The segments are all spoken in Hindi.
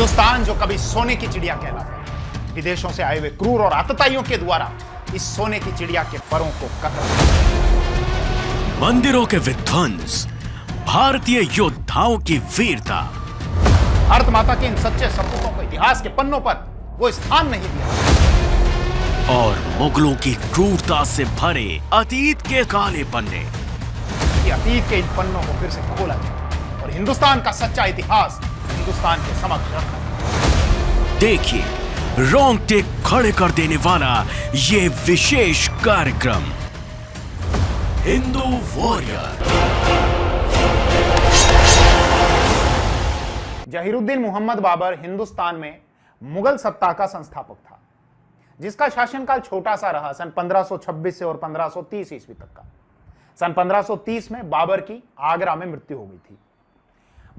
हिंदुस्तान जो कभी सोने की चिड़िया कहलाता, विदेशों से आए हुए क्रूर और आतताइयों के द्वारा इस सोने की चिड़िया के परों को कतर। मंदिरों के विध्वंस, भारतीय योद्धाओं की वीरता, भारत माता के इन सच्चे सपूतों को इतिहास के पन्नों पर वो स्थान नहीं दिया, और मुगलों की क्रूरता से भरे अतीत के काले पन्ने। ये अतीत के इन पन्नों को फिर से खोला जाए और हिंदुस्तान का सच्चा इतिहास हिंदुस्तान के समक्ष रखा। देखिए रोंगटे खड़े कर देने वाला ये विशेष कार्यक्रम हिंदू वॉरियर। जहीरुद्दीन मोहम्मद बाबर हिंदुस्तान में मुगल सत्ता का संस्थापक था, जिसका शासनकाल छोटा सा रहा, सन 1526 से और 1530 ईस्वी तक का। सन 1530 में बाबर की आगरा में मृत्यु हो गई थी।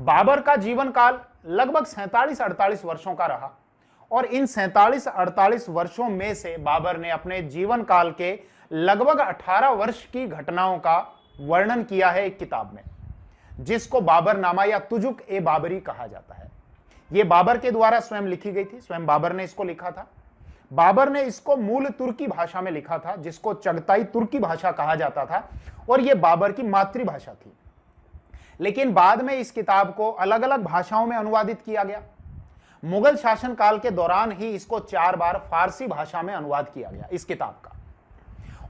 बाबर का जीवन काल लगभग 47-48 वर्षों का रहा और इन 47-48 वर्षों में से बाबर ने अपने जीवन काल के लगभग 18 वर्ष की घटनाओं का वर्णन किया है एक किताब में, जिसको बाबरनामा या तुजुक ए बाबरी कहा जाता है। यह बाबर के द्वारा स्वयं लिखी गई थी, स्वयं बाबर ने इसको लिखा था। बाबर ने इसको मूल तुर्की भाषा में लिखा था, जिसको चगताई तुर्की भाषा कहा जाता था, और यह बाबर की मातृभाषा थी। लेकिन बाद में इस किताब को अलग अलग भाषाओं में अनुवादित किया गया। मुगल शासनकाल के दौरान ही इसको 4 बार फारसी भाषा में अनुवाद किया गया इस किताब का।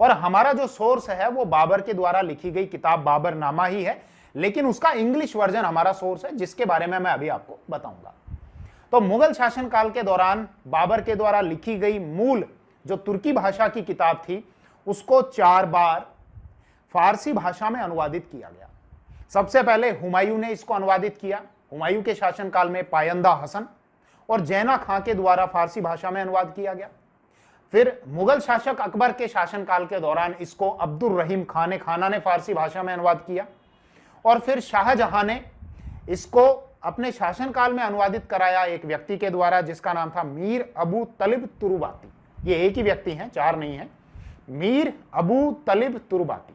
और हमारा जो सोर्स है वो बाबर के द्वारा लिखी गई किताब बाबरनामा ही है, लेकिन उसका इंग्लिश वर्जन हमारा सोर्स है, जिसके बारे में मैं अभी आपको बताऊंगा। तो मुगल शासनकाल के दौरान बाबर के द्वारा लिखी गई मूल जो तुर्की भाषा की किताब थी, उसको 4 बार फारसी भाषा में अनुवादित किया गया। सबसे पहले हुमायूं ने इसको अनुवादित किया। हुमायूं के शासनकाल में पायंदा हसन और जैना खां के द्वारा फारसी भाषा में अनुवाद किया गया। फिर मुगल शासक अकबर के शासनकाल के दौरान इसको अब्दुल रहीम खान खाना ने फारसी भाषा में अनुवाद किया, और फिर शाहजहां ने इसको अपने शासनकाल में अनुवादित कराया एक व्यक्ति के द्वारा, जिसका नाम था मीर अबू तलिब तुरुबाती। ये एक ही व्यक्ति हैं, 4 नहीं है, मीर अबू तलिब तुरुबाती।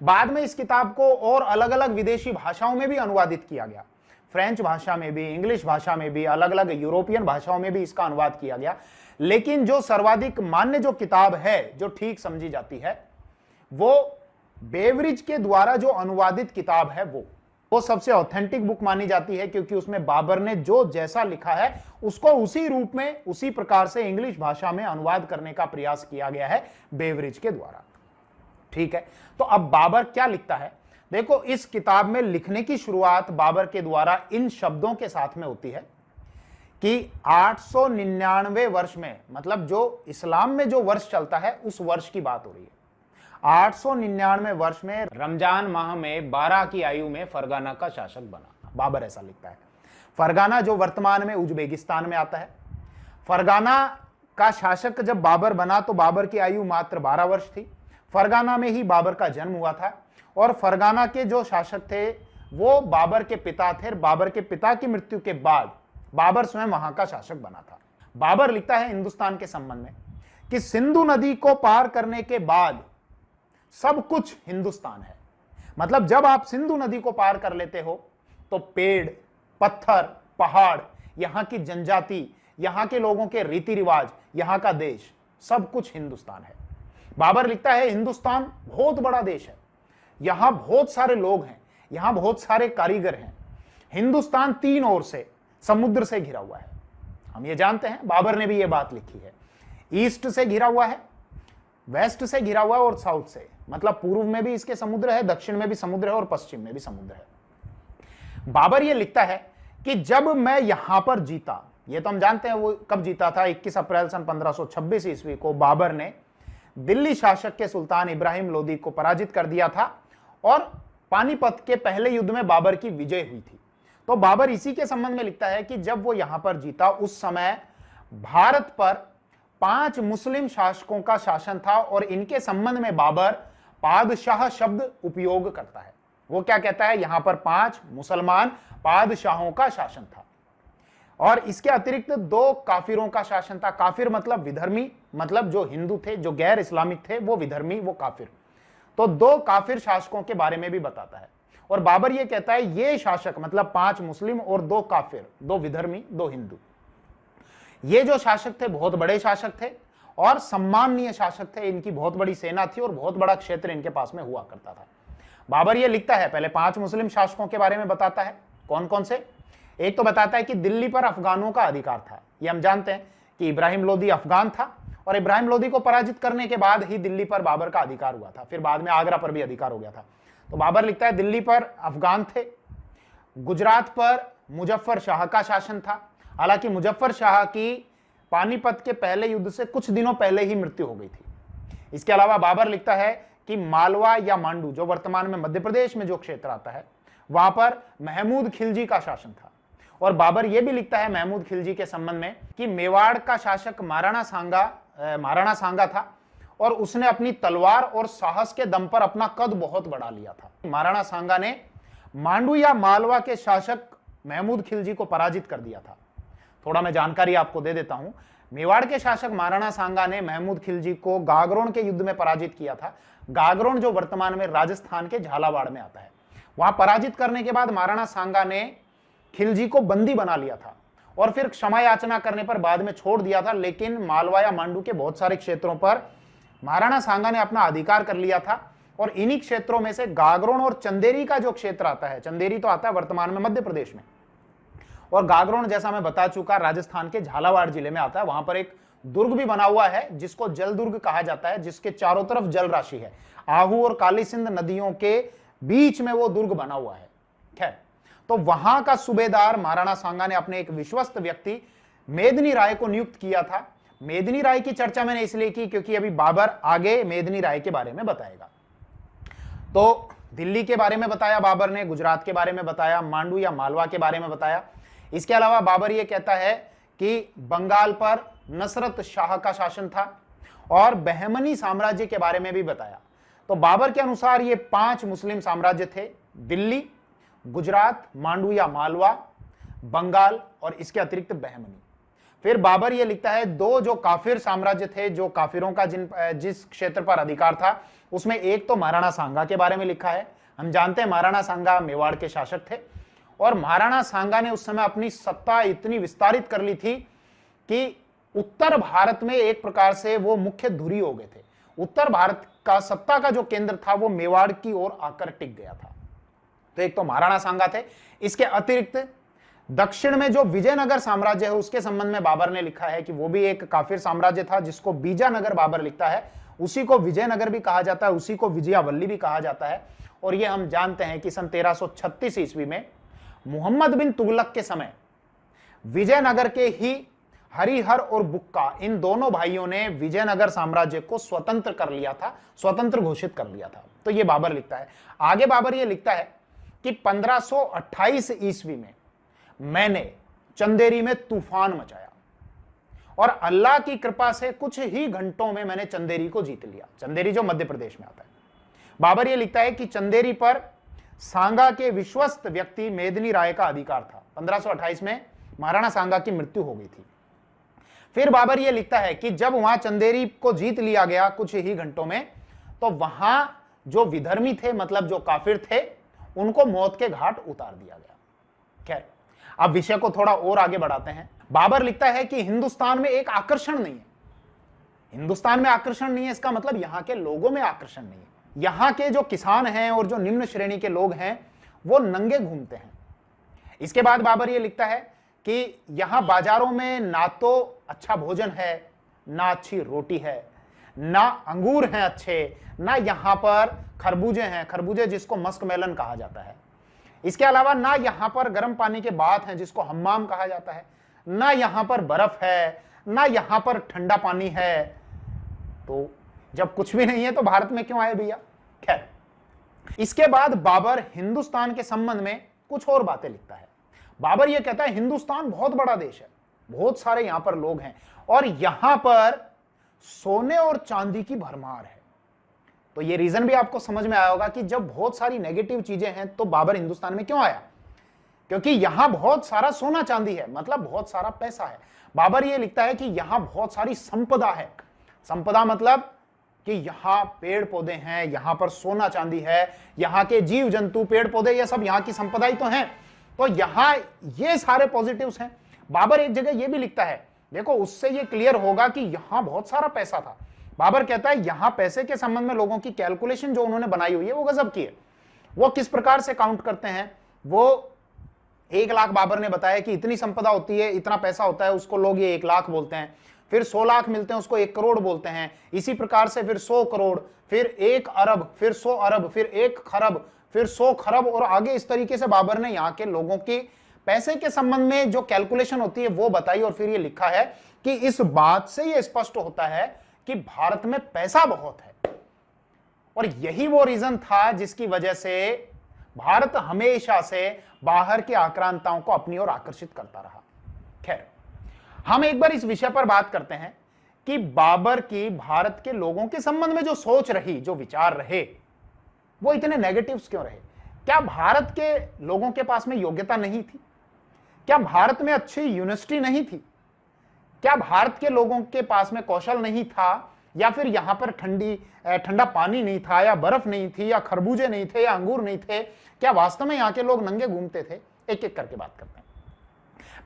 बाद में इस किताब को और अलग अलग विदेशी भाषाओं में भी अनुवादित किया गया, फ्रेंच भाषा में भी, इंग्लिश भाषा में भी, अलग अलग यूरोपियन भाषाओं में भी इसका अनुवाद किया गया। लेकिन जो सर्वाधिक मान्य जो किताब है, जो ठीक समझी जाती है, वो बेवरिज के द्वारा जो अनुवादित किताब है वो सबसे ऑथेंटिक बुक मानी जाती है, क्योंकि उसमें बाबर ने जो जैसा लिखा है उसको उसी रूप में, उसी प्रकार से इंग्लिश भाषा में अनुवाद करने का प्रयास किया गया है बेवरिज के द्वारा। ठीक है, तो अब बाबर क्या लिखता है, देखो इस किताब में लिखने की शुरुआत बाबर के द्वारा इन शब्दों के साथ में होती है कि 899 वर्ष में, मतलब जो इस्लाम में जो वर्ष चलता है उस वर्ष की बात हो रही है। 899 वर्ष में रमजान माह में 12 की आयु में फरगाना का शासक बना, बाबर ऐसा लिखता है। फरगाना जो वर्तमान में उज्बेकिस्तान में आता है। फरगाना का शासक जब बाबर बना तो बाबर की आयु मात्र 12 वर्ष थी। फरगाना में ही बाबर का जन्म हुआ था, और फरगाना के जो शासक थे वो बाबर के पिता थे। बाबर के पिता की मृत्यु के बाद बाबर स्वयं वहां का शासक बना था। बाबर लिखता है हिंदुस्तान के संबंध में कि सिंधु नदी को पार करने के बाद सब कुछ हिंदुस्तान है। मतलब जब आप सिंधु नदी को पार कर लेते हो तो पेड़, पत्थर, पहाड़, यहां की जनजाति, यहां के लोगों के रीति रिवाज, यहां का देश, सब कुछ हिंदुस्तान है। बाबर लिखता है हिंदुस्तान बहुत बड़ा देश है, यहां बहुत सारे लोग हैं, यहां बहुत सारे कारीगर हैं। हिंदुस्तान 3 ओर से समुद्र से घिरा हुआ है। हम ये जानते हैं, बाबर ने भी ये बात लिखी है। ईस्ट से घिरा हुआ है, वेस्ट से घिरा हुआ है, और साउथ से, मतलब पूर्व में भी इसके समुद्र है, दक्षिण में भी समुद्र है, और पश्चिम में भी समुद्र है। बाबर ये लिखता है कि जब मैं यहां पर जीता, ये तो हम जानते हैं वो कब जीता था, 21 अप्रैल सन 1526 ईस्वी को बाबर ने दिल्ली शासक के सुल्तान इब्राहिम लोदी को पराजित कर दिया था, और पानीपत के पहले युद्ध में बाबर की विजय हुई थी। तो बाबर इसी के संबंध में लिखता है कि जब वो यहां पर जीता उस समय भारत पर 5 मुस्लिम शासकों का शासन था, और इनके संबंध में बाबर पादशाह शब्द उपयोग करता है। वो क्या कहता है, यहां पर 5 मुसलमान पादशाहों का शासन था, और इसके अतिरिक्त 2 काफिरों का शासन था। काफिर मतलब विधर्मी, मतलब जो हिंदू थे, जो गैर इस्लामिक थे वो विधर्मी, वो काफिर। तो 2 काफिर शासकों के बारे में भी बताता है। और बाबर ये कहता है ये शासक मतलब 5 मुस्लिम और 2 काफिर, 2 विधर्मी, 2 हिंदू, ये जो शासक थे बहुत बड़े शासक थे और सम्माननीय शासक थे। इनकी बहुत बड़ी सेना थी और बहुत बड़ा क्षेत्र इनके पास में हुआ करता था। बाबर ये लिखता है, पहले 5 मुस्लिम शासकों के बारे में बताता है। कौन कौन से? एक तो बताता है कि दिल्ली पर अफगानों का अधिकार था। ये हम जानते हैं कि इब्राहिम लोदी अफगान था और इब्राहिम लोदी को पराजित करने के बाद ही दिल्ली पर बाबर का अधिकार हुआ था। फिर बाद में आगरा पर भी अधिकार हो गया था। तो बाबर लिखता है दिल्ली पर अफगान थे, गुजरात पर मुजफ्फर शाह का शासन था। हालांकि मुजफ्फर शाह की पानीपत के पहले युद्ध से कुछ दिनों पहले ही मृत्यु हो गई थी। इसके अलावा बाबर लिखता है कि मालवा या मांडू, जो वर्तमान में मध्य प्रदेश में जो क्षेत्र आता है, वहां पर महमूद खिलजी का शासन था। और बाबर यह भी लिखता है महमूद खिलजी के संबंध में कि मेवाड़ का शासक महाराणा सांगा था और उसने अपनी तलवार और साहस के दम पर अपना कद बहुत बढ़ा लिया था। महाराणा सांगा ने मांडू या मालवा के शासक महमूद खिलजी को पराजित कर दिया था। थोड़ा मैं जानकारी आपको दे देता हूं। मेवाड़ के शासक महाराणा सांगा ने महमूद खिलजी को गागरोन के युद्ध में पराजित किया था। गागरोन जो वर्तमान में राजस्थान के झालावाड़ में आता है, वहां पराजित करने के बाद महाराणा सांगा ने खिलजी को बंदी बना लिया था और फिर क्षमा याचना करने पर बाद में छोड़ दिया था। लेकिन मालवा या मांडू के बहुत सारे क्षेत्रों पर महाराणा सांगा ने अपना अधिकार कर लिया था और इन्हीं क्षेत्रों में से गागरोन और चंदेरी का जो क्षेत्र आता है, चंदेरी तो आता है वर्तमान में मध्य प्रदेश में, और गागरोन जैसा मैं बता चुका राजस्थान के झालावाड़ जिले में आता है। वहां पर एक दुर्ग भी बना हुआ है जिसको जल दुर्ग कहा जाता है, जिसके चारों तरफ जल राशि है। आहू और काली सिंध नदियों के बीच में वो दुर्ग बना हुआ है। खैर, तो वहां का सूबेदार महाराणा सांगा ने अपने एक विश्वस्त व्यक्ति मेदिनी राय को नियुक्त किया था। मेदिनी राय की चर्चा मैंने इसलिए की क्योंकि अभी बाबर आगे मेदिनी राय के बारे में बताएगा। तो दिल्ली के बारे में बताया बाबर ने, गुजरात के बारे में बताया, मांडू या मालवा के बारे में बताया। इसके अलावा बाबर यह कहता है कि बंगाल पर नसरत शाह का शासन था और बहमनी साम्राज्य के बारे में भी बताया। तो बाबर के अनुसार ये 5 मुस्लिम साम्राज्य थे, दिल्ली, गुजरात, मांडू या मालवा, बंगाल और इसके अतिरिक्त बहमनी। फिर बाबर ये लिखता है 2 जो काफिर साम्राज्य थे, जो काफिरों का जिस क्षेत्र पर अधिकार था, उसमें एक तो महाराणा सांगा के बारे में लिखा है। हम जानते हैं महाराणा सांगा मेवाड़ के शासक थे और महाराणा सांगा ने उस समय अपनी सत्ता इतनी विस्तारित कर ली थी कि उत्तर भारत में एक प्रकार से वो मुख्य धुरी हो गए थे। उत्तर भारत का सत्ता का जो केंद्र था वो मेवाड़ की ओर आकर टिक गया था। तो एक तो महाराणा सांगा थे। इसके अतिरिक्त दक्षिण में जो विजयनगर साम्राज्य है उसके संबंध में बाबर ने लिखा है कि वो भी एक काफिर साम्राज्य था, जिसको बीजानगर बाबर लिखता है। उसी को विजयनगर भी कहा जाता है, उसी को विजयावल्ली भी कहा जाता है। और ये हम जानते हैं कि सन 1336 ईस्वी में मोहम्मद बिन तुगलक के समय विजयनगर के ही हरिहर और बुक्का, इन दोनों भाइयों ने विजयनगर साम्राज्य को स्वतंत्र कर लिया था, स्वतंत्र घोषित कर लिया था। तो ये बाबर लिखता है। आगे बाबर ये लिखता है कि 1528 ईस्वी में मैंने चंदेरी में तूफान मचाया और अल्लाह की कृपा से कुछ ही घंटों में मैंने चंदेरी को जीत लिया। चंदेरी जो मध्य प्रदेश में आता है। बाबर ये लिखता है कि चंदेरी पर सांगा के विश्वस्त व्यक्ति मेदिनी राय का अधिकार था। 1528 में महाराणा सांगा की मृत्यु हो गई थी। फिर बाबर ये लिखता है कि जब वहां चंदेरी को जीत लिया गया कुछ ही घंटों में, तो वहां जो विधर्मी थे, मतलब जो काफिर थे, उनको मौत के घाट उतार दिया गया। खैर, अब विषय को थोड़ा और आगे बढ़ाते हैं। बाबर लिखता है कि हिंदुस्तान में एक आकर्षण नहीं है। हिंदुस्तान में आकर्षण नहीं है, इसका मतलब यहां के लोगों में आकर्षण नहीं है। यहां के जो किसान हैं और जो निम्न श्रेणी के लोग हैं वो नंगे घूमते हैं। इसके बाद बाबर ये लिखता है कि यहां बाजारों में ना तो अच्छा भोजन है, ना अच्छी रोटी है, ना अंगूर हैं अच्छे, ना यहां पर खरबूजे हैं, खरबूजे जिसको मस्क मेलन कहा जाता है। इसके अलावा ना यहां पर गर्म पानी के बाथ हैं जिसको हम्माम कहा जाता है, ना यहां पर बर्फ है, ना यहां पर ठंडा पानी है। तो जब कुछ भी नहीं है तो भारत में क्यों आए भैया? खैर, इसके बाद बाबर हिंदुस्तान के संबंध में कुछ और बातें लिखता है। बाबर यह कहता है हिंदुस्तान बहुत बड़ा देश है, बहुत सारे यहां पर लोग हैं और यहां पर सोने और चांदी की भरमार है। तो ये रीजन भी आपको समझ में आया होगा कि जब बहुत सारी नेगेटिव चीजें हैं तो बाबर हिंदुस्तान में क्यों आया, क्योंकि यहां बहुत सारा सोना चांदी है, मतलब बहुत सारा पैसा है। बाबर ये लिखता है कि यहां बहुत सारी संपदा है। संपदा मतलब कि यहाँ पेड़ पौधे हैं, यहाँ पर सोना चांदी है, यहाँ के जीव जंतु पेड़ पौधे ये सब यहाँ की संपदा ही तो हैं, तो यहाँ ये सारे पॉजिटिव्स हैं। बाबर एक जगह ये भी लिखता है, देखो उससे ये क्लियर होगा कि यहाँ बहुत सारा पैसा था। बाबर कहता है यहाँ पैसे के संबंध में लोगों की कैलकुलेशन जो उन्होंने बनाई हुई है वो गजब की है। वो किस प्रकार से काउंट करते हैं, वो 1 लाख बाबर ने बताया कि इतनी संपदा होती है, इतना पैसा होता है, उसको लोग ये 1 लाख बोलते हैं। फिर 100 लाख मिलते हैं, उसको 1 करोड़ बोलते हैं। इसी प्रकार से फिर 100 करोड़, फिर 1 अरब, फिर 100 अरब, फिर 1 खरब, फिर 100 खरब, और आगे इस तरीके से बाबर ने यहाँ के लोगों की पैसे के संबंध में जो कैलकुलेशन होती है वो बताई। और फिर ये लिखा है कि इस बात से ये स्पष्ट होता है कि भारत में पैसा बहुत है, और यही वो रीजन था जिसकी वजह से भारत हमेशा से बाहर के आक्रांताओं को अपनी ओर आकर्षित करता रहा। खैर, हम एक बार इस विषय पर बात करते हैं कि बाबर की भारत के लोगों के संबंध में जो सोच रही, जो विचार रहे, वो इतने नेगेटिव्स क्यों रहे? क्या भारत के लोगों के पास में योग्यता नहीं थी? क्या भारत में अच्छी यूनिवर्सिटी नहीं थी? क्या भारत के लोगों के पास में कौशल नहीं था, या फिर यहां पर ठंडा पानी नहीं था, या बर्फ नहीं थी, या खरबूजे नहीं थे, या अंगूर नहीं थे? क्या वास्तव में यहाँ के लोग नंगे घूमते थे? एक एक करके बात करते हैं।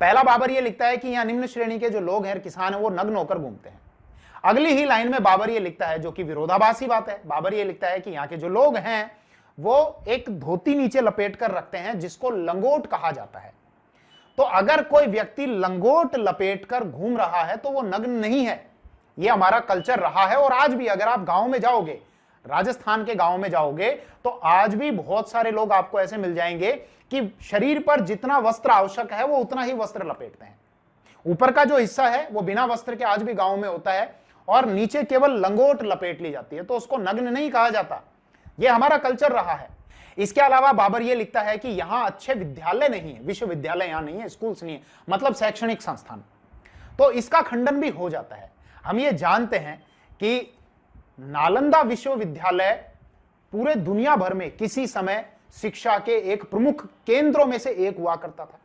पहला बाबर ये लिखता है कि यहाँ निम्न श्रेणी के जो लोग हैं, किसान हैं, वो नग्न होकर घूमते हैं। अगली ही लाइन में बाबर ये लिखता है, जो कि विरोधाभासी बात है, बाबर ये लिखता है कि यहाँ के जो लोग हैं वो एक धोती नीचे लपेट कर रखते हैं जिसको लंगोट कहा जाता है। तो अगर कोई व्यक्ति लंगोट लपेट कर घूम रहा है तो वो नग्न नहीं है। ये हमारा कल्चर रहा है, और आज भी अगर आप गांव में जाओगे, राजस्थान के गांव में जाओगे, तो आज भी बहुत सारे लोग आपको ऐसे मिल जाएंगे कि शरीर पर जितना वस्त्र आवश्यक है वो उतना ही वस्त्र लपेटते हैं। ऊपर का जो हिस्सा है वो बिना वस्त्र के आज भी गांव में होता है, और नीचे केवल लंगोट लपेट ली जाती है, तो उसको नग्न नहीं कहा जाता। ये हमारा कल्चर रहा है। इसके अलावा बाबर ये लिखता है कि यहां अच्छे विद्यालय नहीं है, विश्वविद्यालय यहां नहीं है, स्कूल्स नहीं है, मतलब शैक्षणिक संस्थान। तो इसका खंडन भी हो जाता है। हम ये जानते हैं कि नालंदा विश्वविद्यालय पूरे दुनिया भर में किसी समय शिक्षा के एक प्रमुख केंद्रों में से एक हुआ करता था,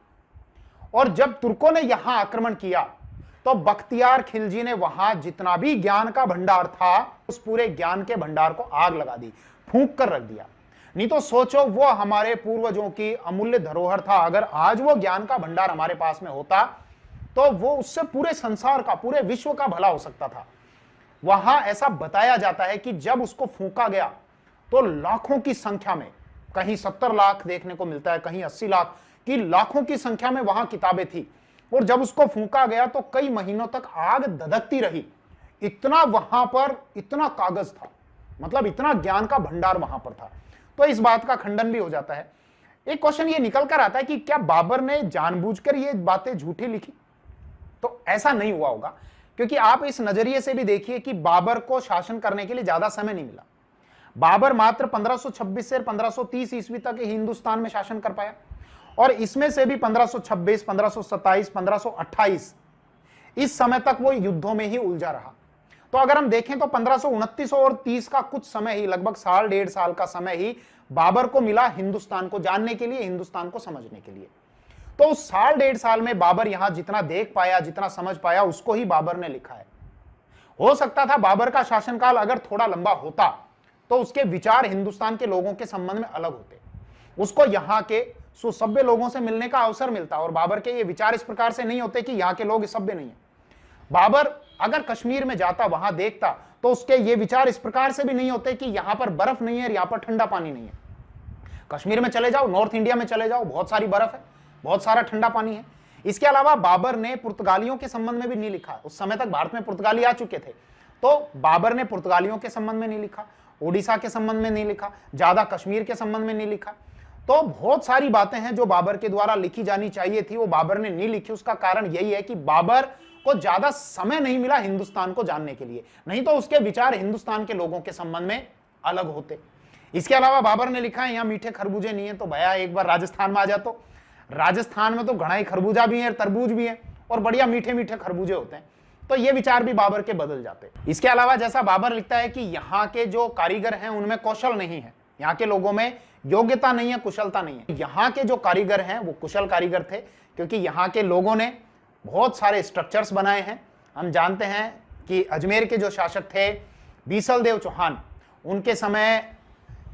और जब तुर्कों ने यहां आक्रमण किया तो बख्तियार खिलजी ने वहां जितना भी ज्ञान का भंडार था उस पूरे ज्ञान के भंडार को आग लगा दी, फूंक कर रख दिया। नहीं तो सोचो, वो हमारे पूर्वजों की अमूल्य धरोहर था। अगर आज वो ज्ञान का भंडार हमारे पास में होता तो वो उससे पूरे संसार का, पूरे विश्व का भला हो सकता था। वहां ऐसा बताया जाता है कि जब उसको फूंका गया तो लाखों की संख्या में, कहीं 70 लाख देखने को मिलता है, कहीं 80 लाख की, लाखों की संख्या में वहां किताबें थी। और जब उसको फूंका गया तो कई महीनों तक आग धधकती रही। इतना वहां पर, इतना कागज था, मतलब इतना ज्ञान का भंडार वहां पर था। तो इस बात का खंडन भी हो जाता है। एक क्वेश्चन ये निकल कर आता है कि क्या बाबर ने जानबूझकर ये बातें झूठी लिखी? तो ऐसा नहीं हुआ होगा, क्योंकि आप इस नजरिए से भी देखिए कि बाबर को शासन करने के लिए ज्यादा समय नहीं मिला। बाबर मात्र 1526 से 1530 ईस्वी तक हिंदुस्तान में शासन कर पाया, और इसमें से भी 1526, 1527, 1528 इस समय तक वो युद्धों में ही उलझा रहा। तो अगर हम देखें तो 1529 और 30 का कुछ समय ही, लगभग साल 1.5 साल का समय ही बाबर को मिला हिंदुस्तान को जानने के लिए, हिंदुस्तान को समझने के लिए। तो उस साल 1.5 साल में बाबर यहां जितना देख पाया, जितना समझ पाया, उसको ही बाबर ने लिखा है। हो सकता था बाबर का शासनकाल अगर थोड़ा लंबा होता तो उसके विचार हिंदुस्तान के लोगों के संबंध में अलग होते, उसको यहाँ के सुसभ्य लोगों से मिलने का अवसर मिलता, और बाबर के ये विचार इस प्रकार से नहीं होते कि यहाँ के लोग सभ्य नहीं है। बाबर अगर कश्मीर में जाता, वहां देखता, तो उसके ये विचार इस प्रकार से भी नहीं होते कि यहां पर बर्फ नहीं है, यहां पर ठंडा पानी नहीं है। कश्मीर में चले जाओ, नॉर्थ इंडिया में चले जाओ, बहुत सारी बर्फ है, बहुत सारा ठंडा पानी है। इसके अलावा बाबर ने पुर्तगालियों के संबंध में भी नहीं लिखा। उस समय तक भारत में पुर्तगाली आ चुके थे, तो बाबर ने पुर्तगालियों के संबंध में नहीं लिखा, ओडिशा के संबंध में नहीं लिखा, ज्यादा कश्मीर के संबंध में नहीं लिखा। तो बहुत सारी बातें हैं जो बाबर के द्वारा लिखी जानी चाहिए थी, वो बाबर ने नहीं लिखी। उसका कारण यही है कि बाबर को ज्यादा समय नहीं मिला हिंदुस्तान को जानने के लिए, नहीं तो उसके विचार हिंदुस्तान के लोगों के संबंध में अलग होते। इसके अलावा बाबर ने लिखा है यहाँ मीठे खरबूजे नहीं है, तो भैया एक बार राजस्थान में आ जातो, राजस्थान में तो घना ही खरबूजा भी है, तरबूज भी है, और बढ़िया मीठे मीठे खरबूजे होते हैं। तो ये विचार भी बाबर के बदल जाते। इसके अलावा जैसा बाबर लिखता है कि यहाँ के जो कारीगर हैं उनमें कौशल नहीं है, यहाँ के लोगों में योग्यता नहीं है, कुशलता नहीं है। यहाँ के जो कारीगर हैं वो कुशल कारीगर थे, क्योंकि यहाँ के लोगों ने बहुत सारे स्ट्रक्चर्स बनाए हैं। हम जानते हैं कि अजमेर के जो शासक थे बीसल देव चौहान, उनके समय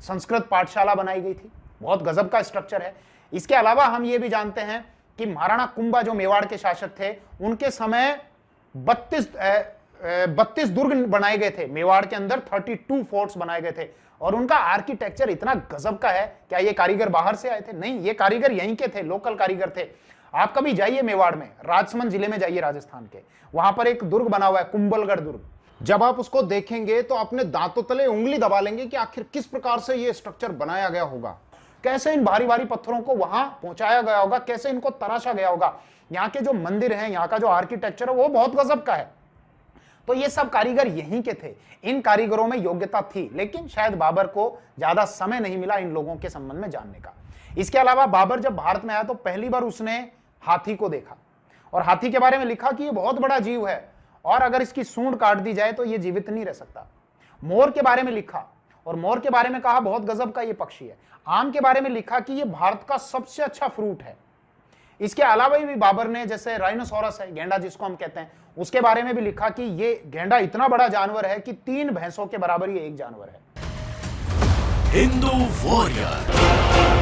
संस्कृत पाठशाला बनाई गई थी, बहुत गजब का स्ट्रक्चर है। इसके अलावा हम ये भी जानते हैं कि महाराणा कुंभा जो मेवाड़ के शासक थे, उनके समय 32 दुर्ग बनाए गए थे। मेवाड़ के अंदर 32 फोर्ट्स बनाए गए थे और उनका आर्किटेक्चर इतना गजब का है। क्या ये कारीगर बाहर से आए थे? नहीं, ये कारीगर यहीं के थे, लोकल कारीगर थे। आप कभी जाइए मेवाड़ में, राजसमंद जिले में जाइए राजस्थान के, वहां पर एक दुर्ग बना हुआ है, कुंभलगढ़ दुर्ग। जब आप उसको देखेंगे तो अपने दांतों तले उंगली दबा लेंगे कि आखिर किस प्रकार से ये स्ट्रक्चर बनाया गया होगा, कैसे इन भारी भारी पत्थरों को वहां पहुंचाया गया होगा, कैसे इनको तराशा गया होगा। यहाँ के जो मंदिर हैं, यहाँ का जो आर्किटेक्चर है वो बहुत गजब का है। तो ये सब कारीगर यहीं के थे। इन कारीगरों में योग्यता थी, लेकिन शायद बाबर को ज्यादा समय नहीं मिला इन लोगों के संबंध में जानने का। इसके अलावा बाबर जब भारत में आया तो पहली बार उसने हाथी को देखा और हाथी के बारे में लिखा कि ये बहुत बड़ा जीव है और अगर इसकी सूंड काट दी जाए तो ये जीवित नहीं रह सकता। मोर के बारे में लिखा और मोर के बारे में कहा बहुत गजब का ये पक्षी है। आम के बारे में लिखा कि ये भारत का सबसे अच्छा फ्रूट है। इसके अलावा भी बाबर ने, जैसे राइनोसोरस है, गेंडा जिसको हम कहते हैं, उसके बारे में भी लिखा कि ये गेंडा इतना बड़ा जानवर है कि 3 भैंसों के बराबर ये एक जानवर है। हिंदू वॉरियर।